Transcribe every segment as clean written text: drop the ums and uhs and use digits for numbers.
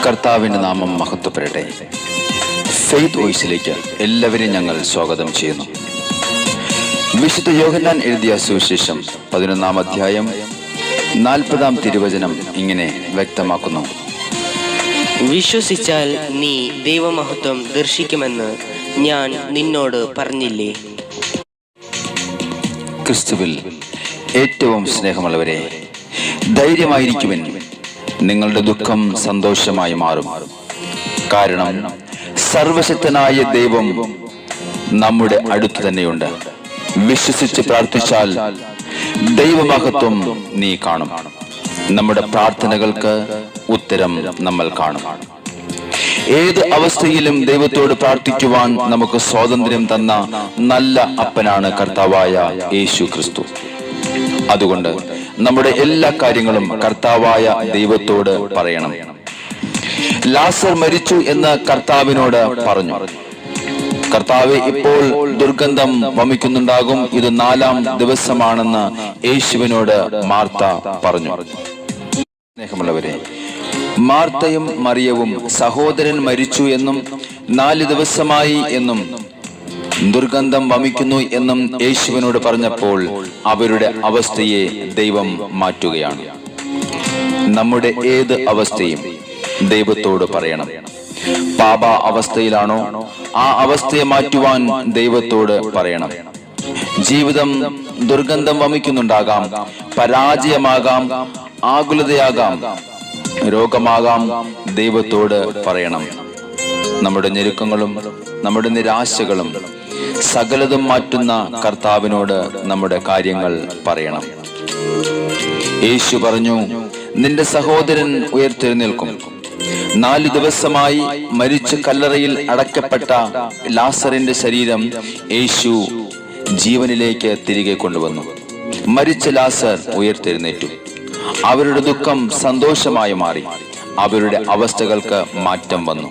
കർത്താവിന്റെ നാമം മഹത്വപ്പെടട്ടെ. ഫെയ്ത്ത് വോയിസിലേക്ക് എല്ലാവരെയും ഞങ്ങൾ സ്വാഗതം ചെയ്യുന്നു. വിശുദ്ധ യോഹന്നാൻ എഴുതിയ സുവിശേഷം 11-ാം അധ്യായം 40-ാം തിരുവചനം ഇങ്ങനെ വ്യക്തമാക്കുന്നു: വിശ്വസിച്ചാൽ നീ ദൈവമഹത്വം ദർശിക്കുമെന്ന് ഞാൻ നിന്നോട് പറഞ്ഞില്ലേ. ക്രിസ്തുവിൽ ഏറ്റവും സ്നേഹമുള്ളവരെ, ധൈര്യമായിരിക്കുവിൻ. നിങ്ങളുടെ ദുഃഖം സന്തോഷമായി മാറും. കാരണം സർവശക്തനായ ദൈവം നമ്മുടെ അടുത്ത് തന്നെയുണ്ട്. വിശ്വസിച്ച് പ്രാർത്ഥിച്ചാൽ ദൈവമഹത്വം നീ കാണും. നമ്മുടെ പ്രാർത്ഥനകൾക്ക് ഉത്തരം നമ്മൾ കാണും. ഏത് അവസ്ഥയിലും ദൈവത്തോട് പ്രാർത്ഥിക്കുവാൻ നമുക്ക് സ്വാതന്ത്ര്യം തന്ന നല്ല അപ്പനാണ് കർത്താവായ യേശു ക്രിസ്തു. അതുകൊണ്ട് നമ്മുടെ എല്ലാ കാര്യങ്ങളും കർത്താവായ ദൈവത്തോട് പറയണം. ലാസർ മരിച്ചു എന്ന് കർത്താവിനോട് പറഞ്ഞു. കർത്താവ്, ഇപ്പോൾ ദുർഗന്ധം വമിക്കുന്നുണ്ടാകും, ഇത് 4-ാം ദിവസമാണെന്ന് യേശുവിനോട് മാർത്ത പറഞ്ഞു. സ്നേഹമുള്ളവരെ, മാർത്തയും മറിയവും സഹോദരൻ മരിച്ചു എന്നും 4 ദിവസമായി എന്നും ദുർഗന്ധം വമിക്കുന്നു എന്നും യേശുവിനോട് പറഞ്ഞപ്പോൾ അവരുടെ അവസ്ഥയെ ദൈവം മാറ്റുകയാണ്. നമ്മുടെ ഏത് അവസ്ഥയും ദൈവത്തോട് പറയണം. പാപ അവസ്ഥയിലാണോ, ആ അവസ്ഥയെ മാറ്റുവാൻ ദൈവത്തോട് പറയണം. ജീവിതം ദുർഗന്ധം വമിക്കുന്നുണ്ടാകാം, പരാജയമാകാം, ആകുലതയാകാം, രോഗമാകാം. ദൈവത്തോട് പറയണം. നമ്മുടെ ഞെരുക്കങ്ങളും നമ്മുടെ നിരാശകളും സകലതും മാറ്റുന്ന കർത്താവിനോട് നമ്മുടെ കാര്യങ്ങൾ പറയണം. യേശു പറഞ്ഞു, നിന്റെ സഹോദരൻ ഉയർത്തെഴുന്നേൽക്കും. 4 ദിവസമായി മരിച്ച് കല്ലറയിൽ അടക്കപ്പെട്ട ലാസറിന്റെ ശരീരം യേശു ജീവനിലേക്ക് തിരികെ കൊണ്ടുവന്നു. മരിച്ച ലാസർ ഉയർത്തെഴുന്നേറ്റു. അവരുടെ ദുഃഖം സന്തോഷമായി മാറി. അവരുടെ അവസ്ഥകൾക്ക് മാറ്റം വന്നു.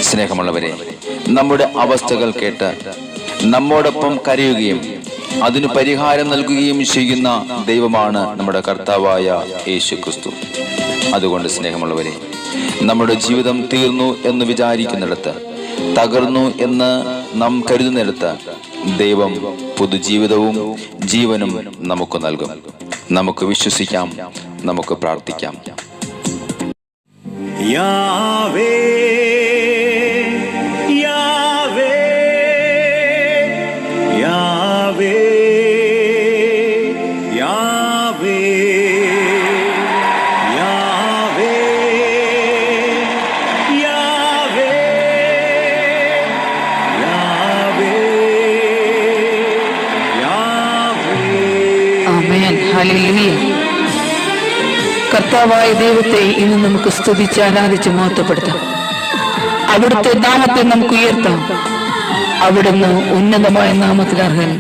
സ്നേഹമുള്ളവരെ, നമ്മുടെ അവസ്ഥകൾ കേട്ട് നമ്മോടൊപ്പം കരയുകയും അതിന് പരിഹാരം നൽകുകയും ചെയ്യുന്ന ദൈവമാണ് നമ്മുടെ കർത്താവായ യേശു ക്രിസ്തു. അതുകൊണ്ട് സ്നേഹമുള്ളവരെ, നമ്മുടെ ജീവിതം തീർന്നു എന്ന് വിചാരിക്കുന്നിടത്ത്, തകർന്നു എന്ന് നാം കരുതുന്നിടത്ത് ദൈവം പുതുജീവിതവും ജീവനും നമുക്ക് നൽകും. നമുക്ക് വിശ്വസിക്കാം, നമുക്ക് പ്രാർത്ഥിക്കാം. യാവേ യാവേ യാവേ യാവേ യാവേ യാവേ യാവേ യാവേ. ആമേൻ. ഹല്ലേലൂയ. കർത്താവായ ദൈവത്തെ ഇന്ന് നമുക്ക് സ്തുതിച്ച് ആരാധിച്ച് മഹത്വപ്പെടുത്താം. അവിടുത്തെ നാമത്തെ നമുക്ക് ഉയർത്താം. അവിടുന്ന് ഉന്നതമായ നാമത്തിൽ അർഹൻ.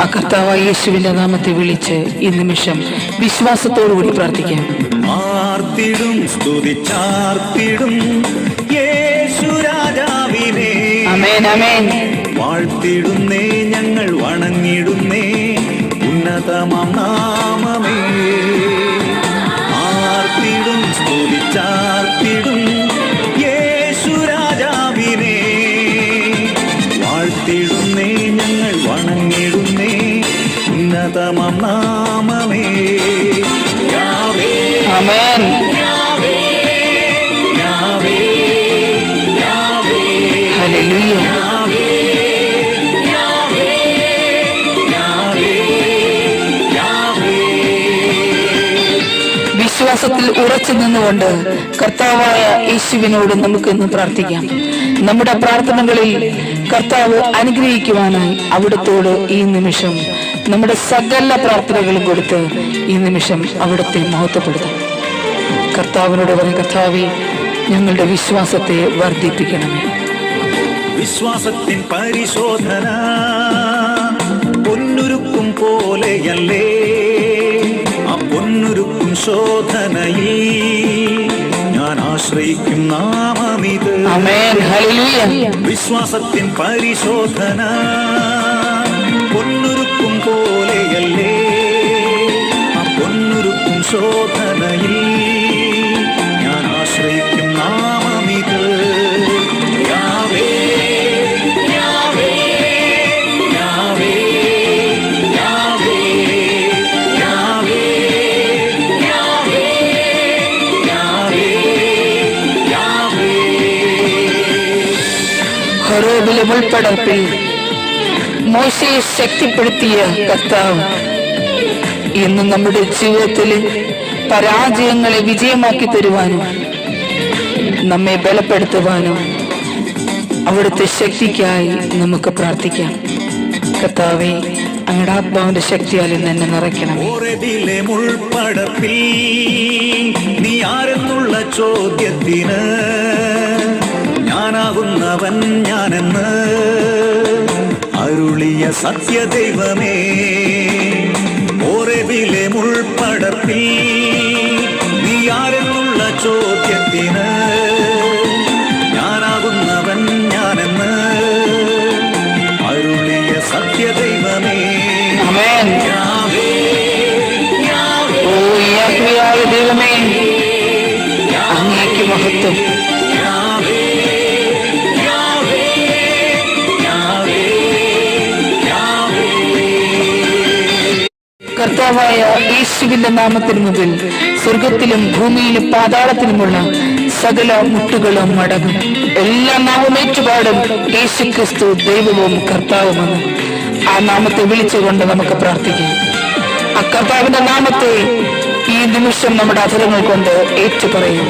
ആ കർത്താവായ യേശുവിന്റെ നാമത്തെ വിളിച്ച് ഈ നിമിഷം വിശ്വാസത്തോടുകൂടി പ്രാർത്ഥിക്കാം. ആർത്തിടും സ്തുതിച്ചാർത്തിടും യേശു രാജാവിനെ. ആമേൻ, ആമേൻ. വാഴ്ത്തിടുന്നേ, ഞങ്ങൾ വണങ്ങിടുന്നേ ഉന്നതമാം നാമമേ. ആർത്തിടും സ്തുതിച്ചാർത്തിടും യേശു രാജാവിനെ. വാഴ്ത്തിടുന്നേ, ഞങ്ങൾ വണങ്ങിടുന്നേ ഉന്നതമാം നാമമേ. യാവേ ആമേൻ. യാവേ യാവേ യാവേ. ഹല്ലേലൂയ. വിശ്വാസത്തിൽ ഉറച്ചു നിന്നുകൊണ്ട് കർത്താവായ യേശുവിനോട് നമുക്ക് ഇന്ന് പ്രാർത്ഥിക്കാം. നമ്മുടെ പ്രാർത്ഥനകളിൽ കർത്താവ് അനുഗ്രഹിക്കുവാനായി അവിടുത്തോട് ഈ നിമിഷം നമ്മുടെ സകല പ്രാർത്ഥനകളും കൊടുത്ത് ഈ നിമിഷം അവിടുത്തെ മഹത്വപ്പെടുത്താം. കർത്താവിനോട് പറയും, കർത്താവേ, ഞങ്ങളുടെ വിശ്വാസത്തെ വർദ്ധിപ്പിക്കണമേ. വിശ്വാസത്തിൻ പരിശോധന പൊന്നുരുക്കും പോലെയല്ലേ. ആ പൊന്നുരുക്കും ശോധനയിൽ ഞാൻ ആശ്രയിക്കും നാമമിത്. ആമേൻ. ഹല്ലേലൂയ. വിശ്വാസത്തിൻ പരിശോധന പൊന്നുരുക്കും പോലെയല്ലേ. ആ പൊന്നു പൊന്നൊരുക്കും ശോധനയിൽ ഞാൻ ആശ്രയിക്കും നാമമിത്. യാവേ, യാവേ, യാവേ, യാവേ, യാവേ, യാവേ, യാവേ, യാവേ. ഹോരേബിലെ മുൾപ്പടർപ്പിൽ മോശയെ ശക്തിപ്പെടുത്തിയ കർത്താവ് ഇന്ന് നമ്മുടെ ജീവിതത്തിലെ പരാജയങ്ങളെ വിജയമാക്കി തരുവാനും നമ്മെ ബലപ്പെടുത്തുവാനും അവിടുത്തെ ശക്തിക്കായി നമുക്ക് പ്രാർത്ഥിക്കാം. കർത്താവേ, അങ്ങയുടെ ആത്മാവിന്റെ ശക്തിയാൽ ഇന്ന് എന്നെ നിറയ്ക്കണം. ഹോരേബിലെ മുൾപ്പടർപ്പിൽ നീ ആരെന്നുള്ള ചോദ്യത്തിന് ഞാനാകുന്നവൻ ഞാനെന്ന് അരുളിയ സത്യദൈവമേ. ഹോരേബിലെ മുൾപ്പടർപ്പിൽ നീ ആരെന്നുള്ള ചോദ്യത്തിന് ഞാനാകുന്നവൻ ഞാനെന്ന് അരുളിയ സത്യദൈവമേ. ആമേൻ. യാവേ, യാവേ, ഓ യാഹ്വേയായ ദൈവമേ, അങ്ങേക്ക് മഹത്വം. യാവേ, യാവേ, യാവേ, യാവേ. കർത്താവായ യേശുവിന്റെ നാമത്തിന് മുതൽ സ്വർഗത്തിലും ഭൂമിയിലും പാതാളത്തിലുമുള്ള സകല മുട്ടുകളും മടങ്ങും. എല്ലാ നാമം ഏറ്റുപാടും യേശു ക്രിസ്തു ദൈവവും കർത്താവുമെന്ന് ആ നാമത്തെ വിളിച്ചുകൊണ്ട് നമുക്ക് പ്രാർത്ഥിക്കാം. ആ കർത്താവിന്റെ നാമത്തെ ഈ നിമിഷം നമ്മുടെ അധരങ്ങൾ കൊണ്ട് ഏറ്റുപറയും.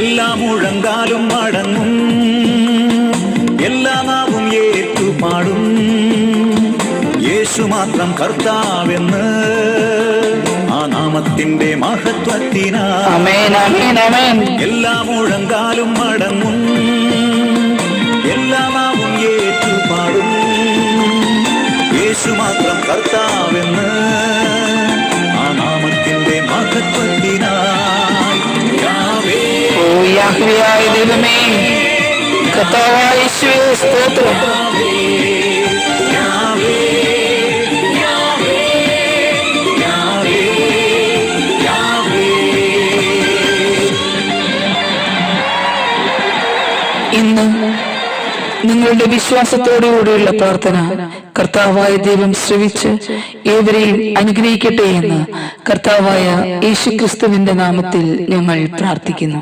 എല്ലാ മുഴങ്കാലും മടങ്ങും, എല്ലാ നാവും ഏറ്റുപാടും, യേശു മാത്രം കർത്താവെന്ന് ആ നാമത്തിന്റെ മഹത്വത്തിനാ. ആമേൻ, ആമേൻ, ആമേൻ. എല്ലാ മുഴങ്കാലും മടങ്ങും, എല്ലാ നാവും ഏറ്റുപാടും, യേശു മാത്രം കർത്താവെന്ന് ആ നാമത്തിന്റെ മഹത്വത്തിനായി. യാവേ, ഓ യാഹ്വേയായ ദൈവമേ, കർത്താവായ യേശുവേ സ്തോത്രം. യാവേ, യാവേ, യാവേ, യാവേ. ഇന്ന് നിങ്ങളുടെ വിശ്വാസത്തോടുകൂടിയുള്ള പ്രാർത്ഥന കർത്താവായ ദൈവം ശ്രവിച്ച് ഏവരെയും അനുഗ്രഹിക്കട്ടെ എന്ന് കർത്താവായ യേശുക്രിസ്തുവിന്റെ നാമത്തിൽ ഞങ്ങൾ പ്രാർത്ഥിക്കുന്നു.